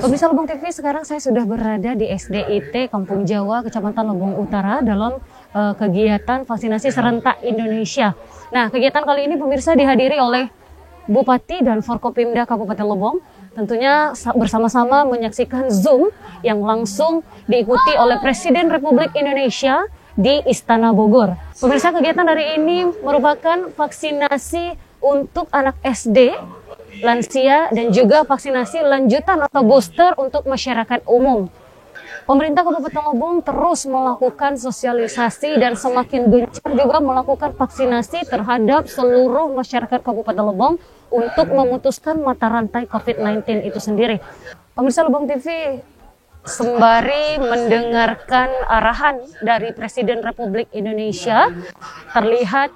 Pemirsa Lebong TV, sekarang saya sudah berada di SDIT Kampung Jawa, Kecamatan Lebong Utara dalam kegiatan vaksinasi serentak Indonesia. Nah, kegiatan kali ini pemirsa dihadiri oleh Bupati dan Forkopimda Kabupaten Lebong. Tentunya bersama-sama menyaksikan Zoom yang langsung diikuti oleh Presiden Republik Indonesia di Istana Bogor. Pemirsa, kegiatan hari ini merupakan vaksinasi untuk anak SD, lansia, dan juga vaksinasi lanjutan atau booster untuk masyarakat umum. Pemerintah Kabupaten Lebong terus melakukan sosialisasi dan semakin gencar juga melakukan vaksinasi terhadap seluruh masyarakat Kabupaten Lebong untuk memutuskan mata rantai COVID-19 itu sendiri. Pemirsa Lebong TV, sembari mendengarkan arahan dari Presiden Republik Indonesia, terlihat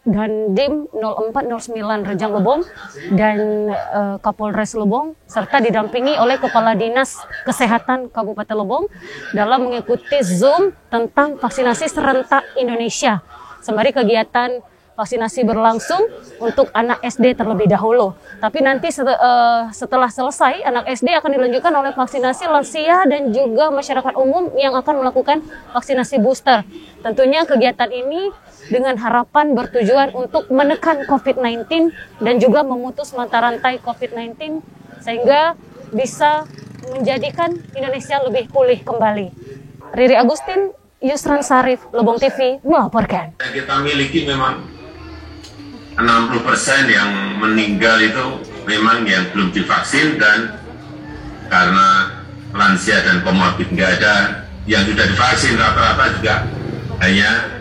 Dandim 0409 Rejang Lebong dan Kapolres Lebong serta didampingi oleh Kepala Dinas Kesehatan Kabupaten Lebong dalam mengikuti Zoom tentang vaksinasi serentak Indonesia. Sembari kegiatan vaksinasi berlangsung untuk anak SD terlebih dahulu. Tapi nanti setelah selesai, anak SD akan dilanjutkan oleh vaksinasi lansia dan juga masyarakat umum yang akan melakukan vaksinasi booster. Tentunya kegiatan ini dengan harapan bertujuan untuk menekan COVID-19 dan juga memutus mata rantai COVID-19 sehingga bisa menjadikan Indonesia lebih pulih kembali. Riri Agustin, Yusran Sarif, Lebong TV melaporkan. Kita miliki memang 60% yang meninggal itu memang yang belum divaksin, dan karena lansia dan komorbid nggak ada. Yang sudah divaksin rata-rata juga hanya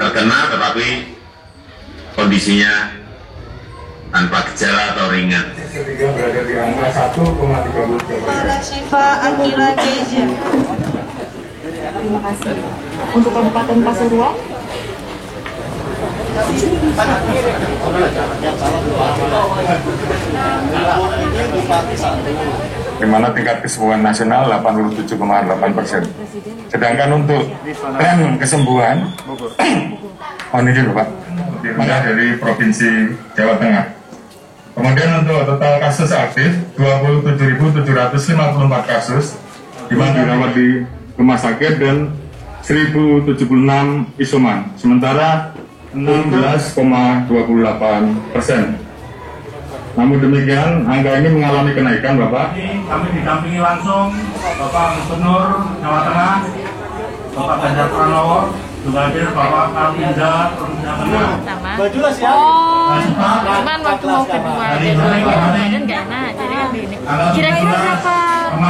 terkena tetapi kondisinya tanpa gejala atau ringan. Ketiga berada di angka 1,30. Para Syifa Akila Keja. Terima kasih. Untuk Kabupaten Pasuruan, di mana tingkat kesembuhan nasional 87,8%. Sedangkan untuk tren kesembuhan, mohon izin Pak, dimana dari Provinsi Jawa Tengah. Kemudian untuk total kasus aktif 27.754 kasus, di mana dirawat di rumah sakit, dan 1.076 isoman. Sementara 16,28%. Namun demikian, angka ini mengalami kenaikan, Bapak. Kami didampingi langsung Bapak Gubernur Jawa Tengah, Bapak Ganjar Pranowo, juga hadir Bapak Kapolda Provinsi Tengah. Bajulah siap. cuman waktu mau kedua dan nggak enak, jadi kan gini. Kira-kira berapa?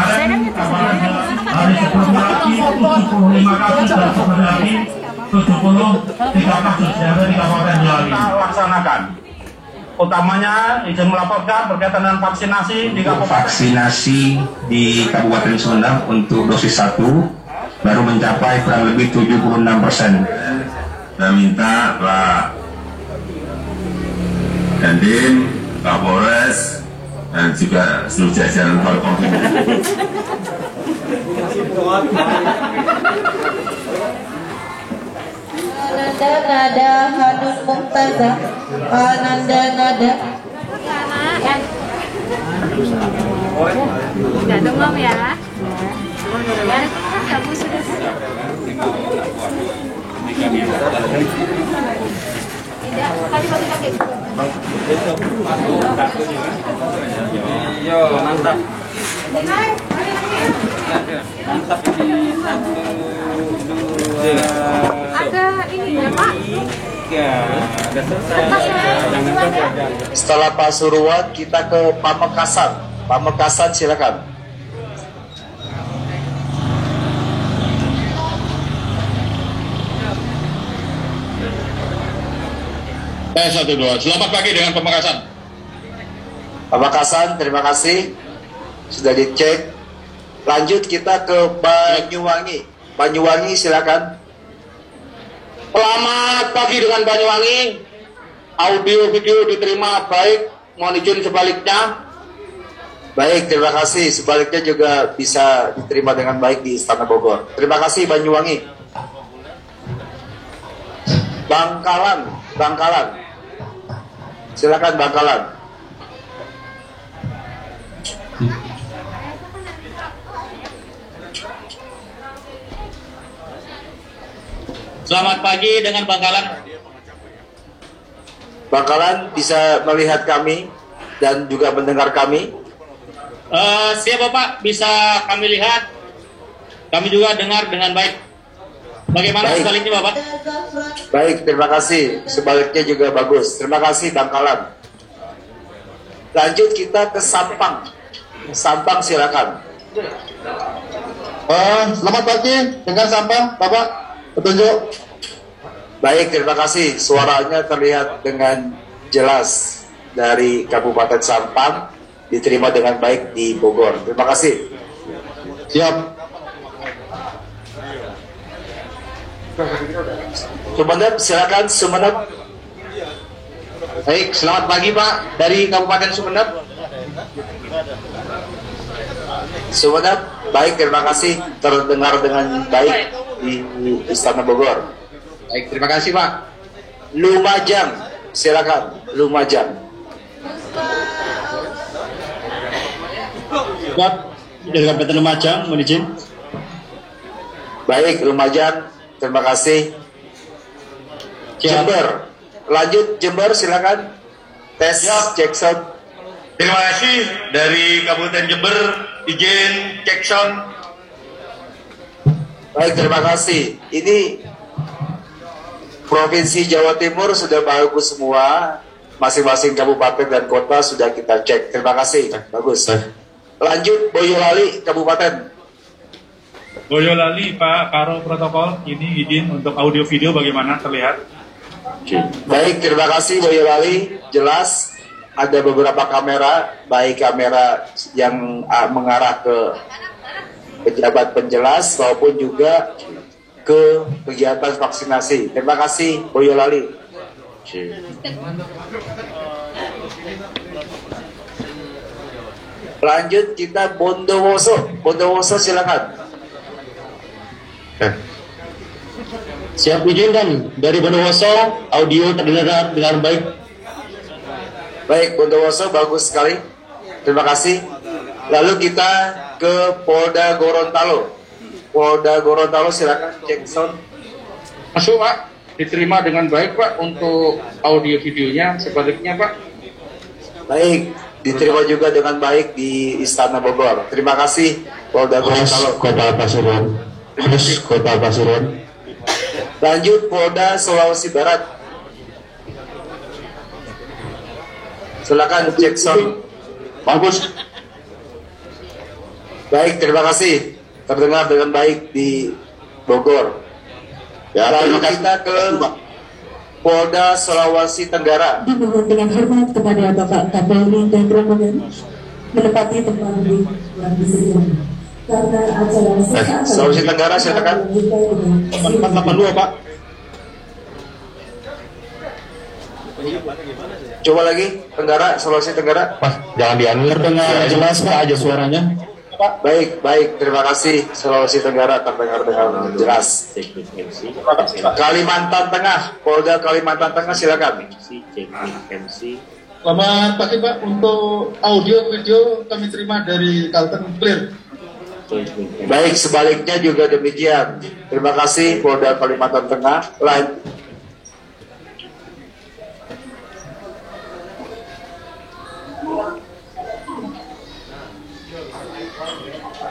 Saya kan nyetir sendiri. Hari sebelumnya lagi 75 kasus, dan sebelumnya lagi 73 kasus yang dari Kabupaten Jali. Kita laksanakan. Utamanya izin melaporkan berkaitan dengan vaksinasi di Kabupaten. Vaksinasi di Kabupaten Sumedang untuk dosis 1 baru mencapai kurang lebih 76%. Saya minta Pak Dandim, Kapolres, dan juga seluruh jajaran Forkopimda. Nada Hanun Mumtazah. Nada. Nggak demam ya? Ya, kamu sudah siap. Tidak, kaki. Yo, mantap. Mantap ini 1, 2. Ada ini ya Pak? Udah selesai. Setelah Pasuruan kita ke Pamekasan. Pamekasan silakan. Satu dua. Selamat pagi dengan Pamekasan. Pamekasan, terima kasih sudah dicek. Lanjut kita ke Banyuwangi. Banyuwangi silakan. Selamat pagi dengan Banyuwangi. Audio video diterima baik. Mohon izin sebaliknya. Baik, terima kasih. Sebaliknya juga bisa diterima dengan baik di Istana Bogor. Terima kasih Banyuwangi. Bangkalan. Bangkalan. Silakan Bangkalan. Selamat pagi dengan Bangkalan. Bangkalan bisa melihat kami dan juga mendengar kami. Siap Bapak, bisa kami lihat. Kami juga dengar dengan baik. Bagaimana Baik. sebaliknya Bapak? Baik, terima kasih. Sebaliknya juga bagus. Terima kasih Bangkalan. Lanjut kita ke Sampang. Sampang silakan. Selamat pagi dengan Sampang, Bapak. Petunjuk. Baik, terima kasih. Suaranya terlihat dengan jelas dari Kabupaten Sampang, diterima dengan baik di Bogor. Terima kasih. Siap. Sumeneb, silakan Sumeneb. Baik, selamat pagi Pak dari Kabupaten Sumeneb. Sumeneb, baik, terima kasih. Terdengar dengan baik di Istana Bogor. Baik, terima kasih Pak. Lumajang, silakan Lumajang. Siap, dari Kabupaten Lumajang, mohon izin. Baik, Lumajang, terima kasih. Jember, lanjut Jember, silakan. Tes, cek sound. Terima kasih dari Kabupaten Jember, izin cek sound. Baik, terima kasih. Ini Provinsi Jawa Timur sudah bagus semua. Masing-masing kabupaten dan kota sudah kita cek. Terima kasih, bagus. Lanjut Boyolali, Kabupaten. Boyolali Pak Karo Protokol, ini izin untuk audio video bagaimana terlihat? Baik, terima kasih Boyolali. Jelas ada beberapa kamera, baik kamera yang mengarah ke pejabat penjelas maupun juga ke kegiatan vaksinasi. Terima kasih Boyolali. Lanjut kita Bondowoso. Bondowoso silakan. Siap izin dan dari Bondowoso, audio terdengar dengan baik. Baik, Bondowoso bagus sekali. Terima kasih. Lalu kita ke Polda Gorontalo. Polda Gorontalo silakan cek sound. Masuk Pak, diterima dengan baik Pak untuk audio videonya, sebaliknya Pak. Baik, diterima juga dengan baik di Istana Bogor. Terima kasih Polda Gorontalo. Kota Pasuruan. Kota Pasuruan. Lanjut Polda Sulawesi Barat. Silakan cek sound. Bagus. Baik, terima kasih. Terdengar dengan baik di Bogor. Ya, Lalu terima kasih. kita ke Polda Sulawesi Tenggara. Dimohon dengan hormat kepada Bapak Kapolri dan Rombongan menempati tempat duduk yang disediakan. Karena acara sesaat Sulawesi Tenggara silakan. 482 Pak. Coba lagi Tenggara, Sulawesi Tenggara. Mas, jangan dianu. Terdengar jelas Pak aja suaranya. Baik, baik, terima kasih. Sulawesi Tenggara terdengar dengan jelas. Kalimantan Tengah, Polda Kalimantan Tengah silakan. Selamat pagi Pak, untuk audio video kami terima dari Kalteng clear. Baik, sebaliknya juga demikian. Terima kasih Polda Kalimantan Tengah.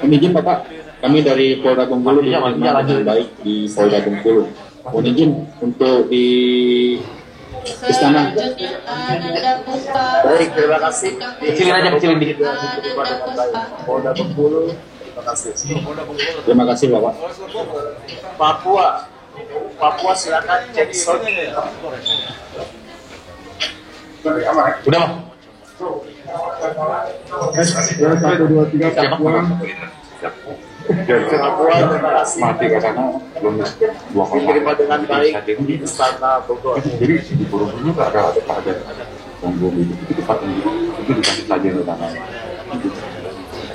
Mohon izin Bapak, kami dari Polda Bengkulu diterima dengan baik di Polda Bengkulu. Mohon izin untuk di Istana. Baik, terima kasih. Kecilin dikit. Polda Bengkulu. Terima kasih. Terima kasih Bapak. Papua. Papua silakan cek sound. Udah Bang. 1, 2, 3, Papua. Papua, terima kasih. Mati ke sana belum 2,5. Diterima dengan baik di Istana Bogor. Jadi di Borobudur juga ada gangguan itu pakai itu dikasih saja ke tanah.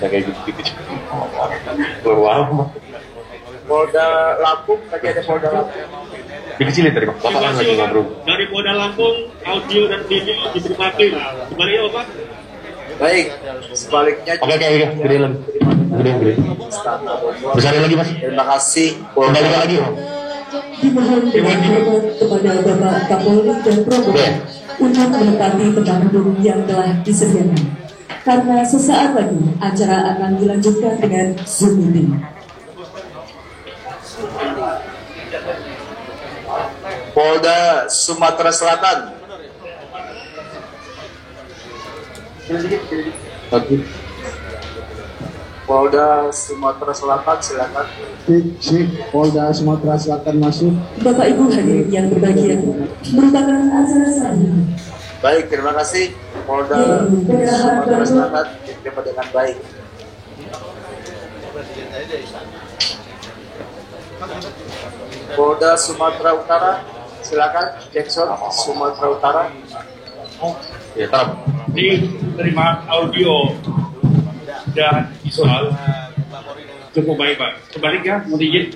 Ada kayak gitu. Keluar. Polda Lampung, tadi ada Polda Lampung. Dikecilin tadi Pak. Bapak kan lagi ngobrol. Dari Polda Lampung, audio dan video diterima clear. Sebaliknya Bapak? Baik, sebaliknya. Oke, gede lagi. Gede. Besarin lagi Mas. Terima kasih. Kembali lagi. Dimohon dengan hormat kepada Bapak Kapolri dan Rombongan untuk menempati tempat duduk yang telah disediakan. Karena sesaat lagi acara akan dilanjutkan dengan Zoom meeting. Polda Sumatera Selatan. Polda Sumatera Selatan, silakan. Polda Sumatera Selatan masuk. Bapak Ibu hadirin yang berbahagia, merupakan acara selanjutnya. Baik, terima kasih. Polda Sumatera Selatan diterima dengan baik. Polda Sumatera Utara, silakan. Jackson, Sumatera Utara. Ya, tarap. Diterima audio dan visual cukup baik Pak. Sebaliknya, mohon izin.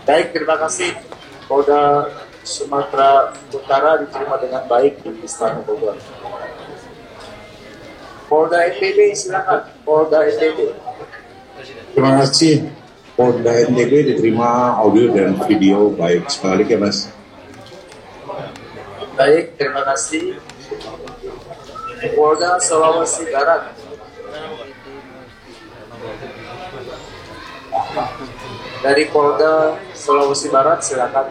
Baik, terima kasih. Polda Sumatera Utara diterima dengan baik di Istana Bogor. Polda NTB, silakan. Polda NTB. Terima kasih. Polda NTB diterima audio dan video baik. Sebaliknya Mas. Baik, terima kasih. Polda Sulawesi Barat. Dari Polda Sulawesi Barat, silakan.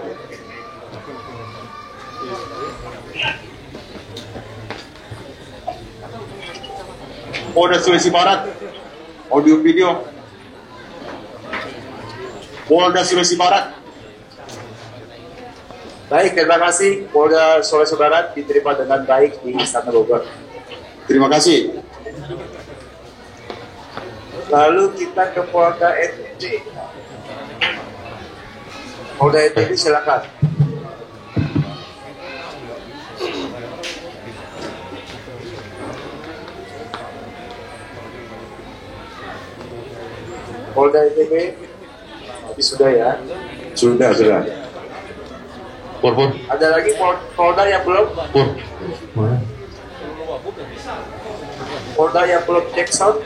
Polda Sulawesi Barat, audio video. Polda Sulawesi Barat. Baik, terima kasih. Polda Sulawesi Barat diterima dengan baik di Istana Bogor. Terima kasih. Lalu kita ke Polda NTB. Polda NTB, silakan. Polda NTB, tapi sudah ya? Sudah. Pur. Ada lagi Polda yang belum? Pur. Polda yang belum cek sound?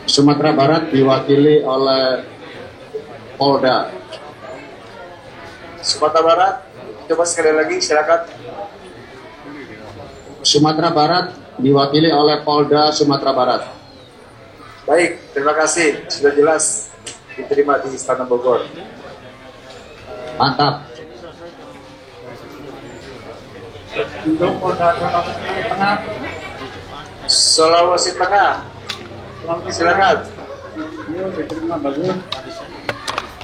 Sumatera Barat diwakili oleh Polda. Sumatera Barat, coba sekali lagi, silakan. Sumatera Barat diwakili oleh Polda Sumatera Barat. Baik, terima kasih. Sudah jelas diterima di Istana Bogor. Mantap. Untuk Polda Sulawesi Tengah, silakan.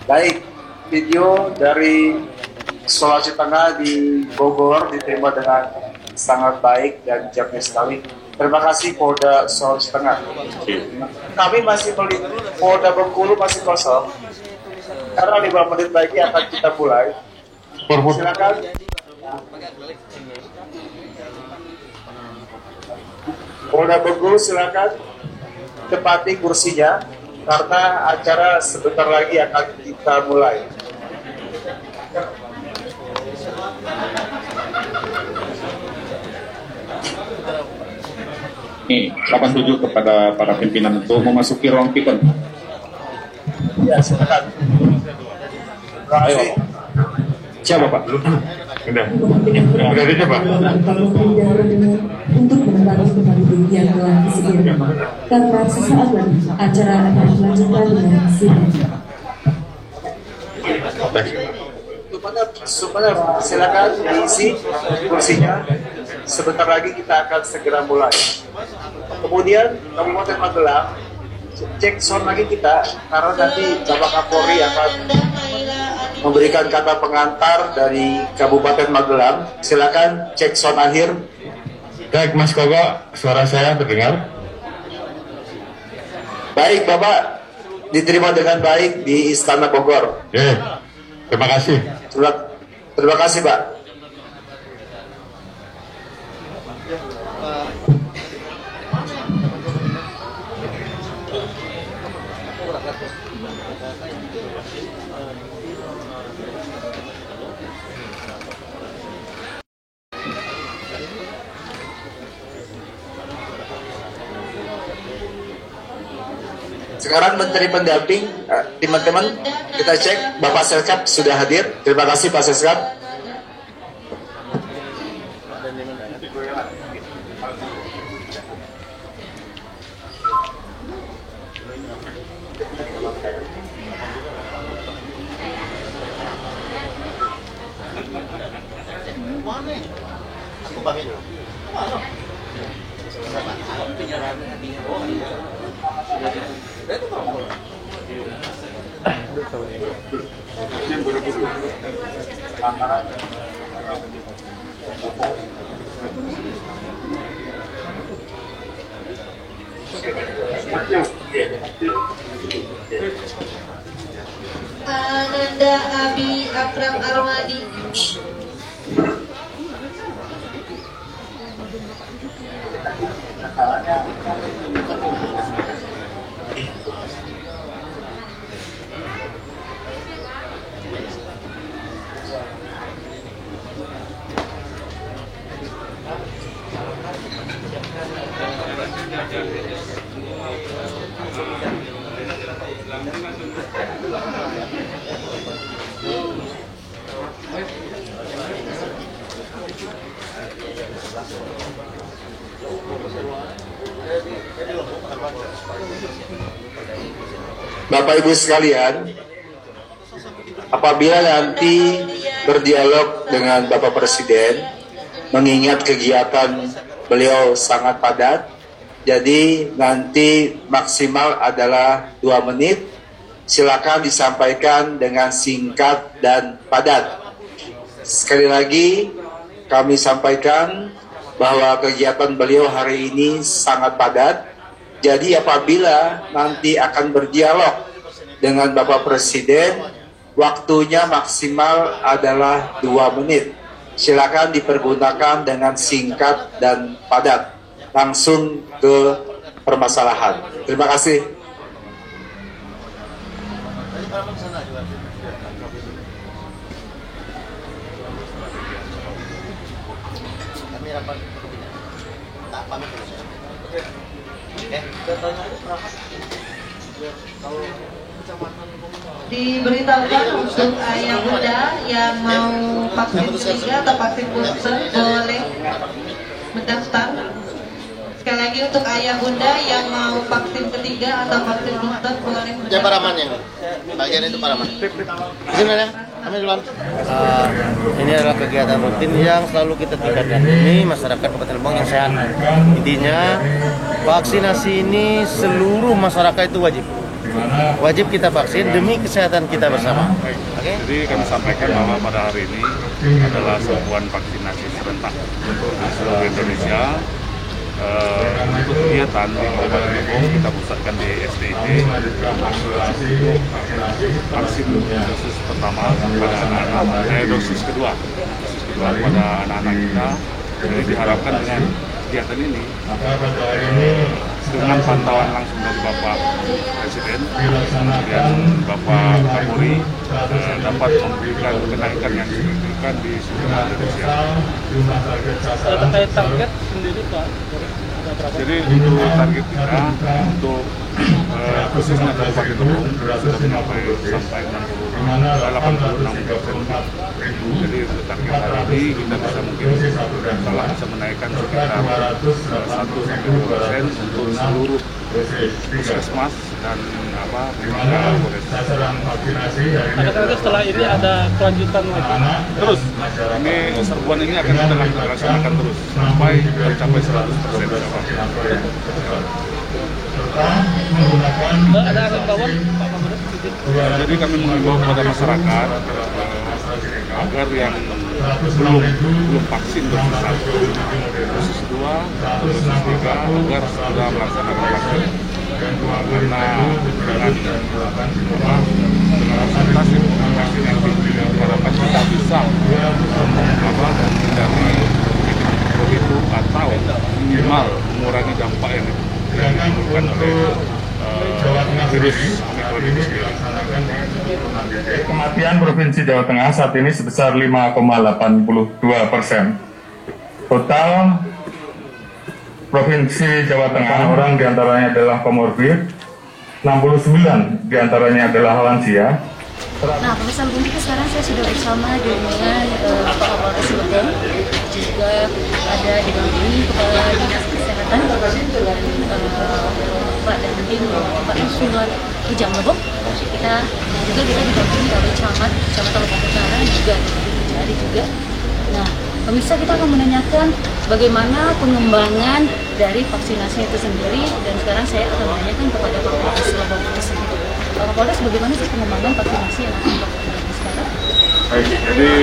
Baik, video dari Sulawesi Tengah di Bogor diterima dengan sangat baik dan jamnya sekali. Terima kasih Polda Sulawesi Tengah. Kami masih melihat Polda Bengkulu masih kosong. Karena 5 menit lagi akan kita mulai. Silakan. Polda Bengkulu, silakan tepati kursinya karena acara sebentar lagi akan kita mulai. Ini 87 kepada para pimpinan untuk memasuki ruang pikun. Ya, silakan. Ayo. Siapa Pak? Udah coba. Untuk menempati tempat duduk yang telah disediakan. Karena sesaat lagi acara akan dilanjutkan dengan Zoom. Sebentar, silakan diisi kursinya. Sebentar lagi kita akan segera mulai. Kemudian Kabupaten Magelang, cek sound lagi kita karena nanti Bapak Kapolri akan memberikan kata pengantar dari Kabupaten Magelang. Silakan cek sound akhir. Baik Mas Kogo, suara saya terdengar. Baik Bapak, diterima dengan baik di Istana Bogor. Terima kasih. Terima kasih Pak. Sekarang Menteri Pendamping, teman-teman, kita cek Bapak Seskap sudah hadir. Terima kasih Pak Seskap. Ananda Abi Akram Arwadi. Bapak Ibu sekalian, apabila nanti berdialog dengan Bapak Presiden, mengingat kegiatan beliau sangat padat, jadi nanti maksimal adalah 2 menit. Silakan disampaikan dengan singkat dan padat. Sekali lagi kami sampaikan bahwa kegiatan beliau hari ini sangat padat. Jadi apabila nanti akan berdialog dengan Bapak Presiden, waktunya maksimal adalah 2 menit. Silakan dipergunakan dengan singkat dan padat. Langsung ke permasalahan. Terima kasih. Diberitahukan untuk ayah bunda yang mau vaksin ketiga atau vaksin booster boleh mendaftar. Sekali lagi untuk ayah bunda yang mau vaksin ketiga atau vaksin booster boleh mendaftar. Ya Paraman yang bagian itu Paraman. Sebenarnya kami duluan. Ini adalah kegiatan rutin yang selalu kita tingkatkan. Ini masyarakat Kabupaten Lebong yang sehat. Intinya vaksinasi ini seluruh masyarakat itu wajib kita vaksin demi kesehatan kita bersama. Okay. Jadi kami sampaikan bahwa pada hari ini adalah serbuan vaksinasi serentak untuk seluruh Indonesia. Untuk kegiatan di Kabupaten Lebong kita pusatkan di SDIT vaksin dosis pertama pada anak-anak, dosis kedua pada anak-anak kita. Jadi diharapkan dengan kegiatan ini dengan pantauan langsung dari Bapak Presiden dan Bapak Kapolri dapat memberikan kenaikan yang signifikan di seluruh Indonesia. Terkait target sendiri Pak? Jadi untuk target kita untuk khususnya Kabupaten Lebong sudah mencapai sampai 86%. Jadi untuk target hari ini kita bisa mungkin salah bisa menaikkan sekitar 1-2% untuk seluruh puskesmas dan Adakah setelah ini ada kelanjutan lagi? Terus, ini serbuan ini akan kita laksanakan terus sampai tercapai 100%. Ada himbauan Pak Kapolres? Jadi kami mengimbau kepada masyarakat agar yang belum vaksin dosis 1, dosis 2, dosis 3 agar sudah melaksanakan vaksin. Karena dengan presentasi vaksin yang tinggi harapan kita bisa menghindari begitu atau minimal mengurangi dampak yang ditimbulkan oleh virus tahun ini sendiri. Kematian Provinsi Jawa Tengah saat ini sebesar 5,82%. Total Provinsi Jawa Tengah orang diantaranya adalah komorbid, 69 diantaranya adalah lansia. Nah, pemirsa Lebong TV, sekarang saya sudah bersama dengan Pak Kapolres Lebong, juga ada didampingi Kepala Dinas Kesehatan dan Pak Dandim Pak Sulan Ujang Lebong. Kita didampingi oleh Camat Lebong Utara juga dari juga. Nah, pemirsa, kita akan menanyakan bagaimana pengembangan dari vaksinasi itu sendiri, dan sekarang saya akan menanyakan kepada Pak Kapolres Lebong itu sendiri. Pak Kapolres, bagaimana sih pengembangan vaksinasi yang akan dilakukan sekarang? Baik, jadi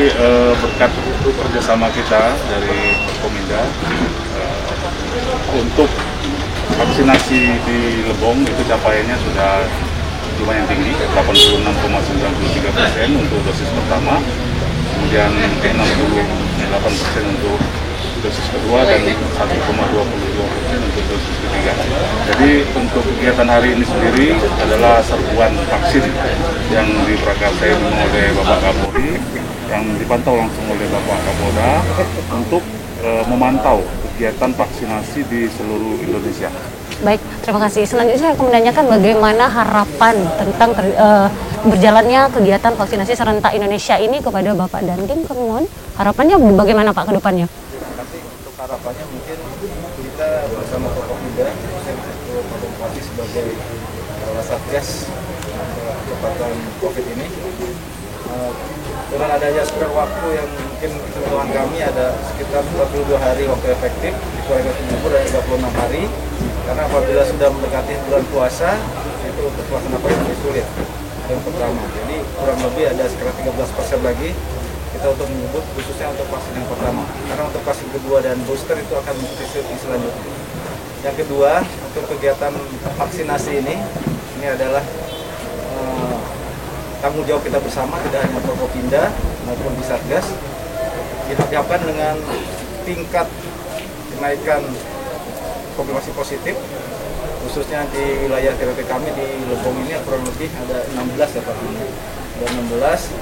berkat kerjasama kita dari Kominda untuk vaksinasi di Lebong itu capaiannya sudah lumayan tinggi, 86,93% untuk dosis pertama, kemudian 68% untuk dosis kedua, dan 1,22% untuk dosis ketiga. Jadi untuk kegiatan hari ini sendiri adalah serbuan vaksin yang diprakarsai oleh Bapak Kapolri, yang dipantau langsung oleh Bapak Kapolda untuk memantau kegiatan vaksinasi di seluruh Indonesia. Baik, terima kasih. Selanjutnya saya akan menanyakan bagaimana harapan tentang berjalannya kegiatan vaksinasi serentak Indonesia ini kepada Bapak Dandim. Kami mohon harapannya bagaimana Pak ke depannya? Untuk harapannya mungkin kita bersama Kopimda, saya untuk Pak Bupati sebagai Satgas percepatan COVID ini, dengan adanya spare waktu yang mungkin hitungan kami ada sekitar 42 hari waktu efektif, dikurangi menjadi dari 36 hari, karena apabila sudah mendekati bulan puasa itu untuk pelaksanaan lebih sulit yang pertama. Jadi kurang lebih ada sekitar 13% lagi kita untuk menyebut khususnya untuk vaksin yang pertama, karena untuk vaksin kedua dan booster itu akan mengikuti selanjutnya. Yang kedua, untuk kegiatan vaksinasi ini adalah tanggung jawab kita bersama, tidak hanya Forkopimda maupun di Satgas. Kita harapkan dengan tingkat kenaikan konfirmasi positif, khususnya di wilayah TPP kami di Lebong ini kurang lebih ada 16 ya Pak. Ada 16.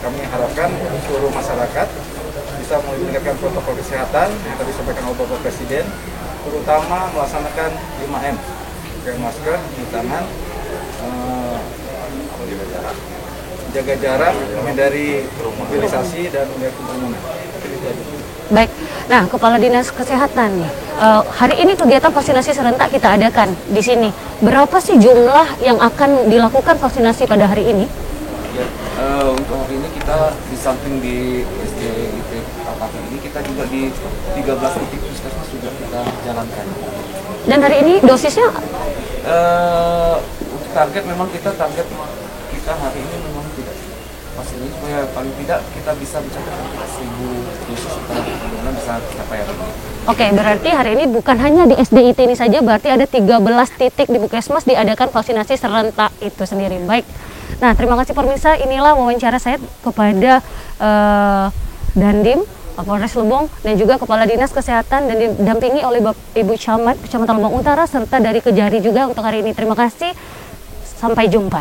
Kami harapkan seluruh masyarakat bisa meningkatkan protokol kesehatan yang tadi disampaikan oleh Bapak Presiden, terutama melaksanakan 5M, pakai masker, cuci tangan, jaga jarak, menghindari mobilisasi dan menghindari kerumunan. Baik, nah Kepala Dinas Kesehatan nih, hari ini kegiatan vaksinasi serentak kita adakan di sini. Berapa sih jumlah yang akan dilakukan vaksinasi pada hari ini? Ya, untuk hari ini kita di samping di SDIT Kapati ini, kita juga di 13 titik puskesmas sudah kita jalankan. Dan hari ini dosisnya? Untuk target memang kita hari ini memang tidak pasti ini, supaya paling tidak kita bisa mencapai 1.000 dosis, kita mudah-mudahan bisa capai hari ini. Oke, berarti hari ini bukan hanya di SDIT ini saja, berarti ada 13 titik di Puskesmas diadakan vaksinasi serentak itu sendiri. Baik, nah terima kasih pemirsa, inilah wawancara saya kepada Dandim Kapolres Lebong dan juga Kepala Dinas Kesehatan, dan didampingi oleh Ibu Camat Kecamatan Lebong Utara serta dari Kejari juga untuk hari ini. Terima kasih, sampai jumpa.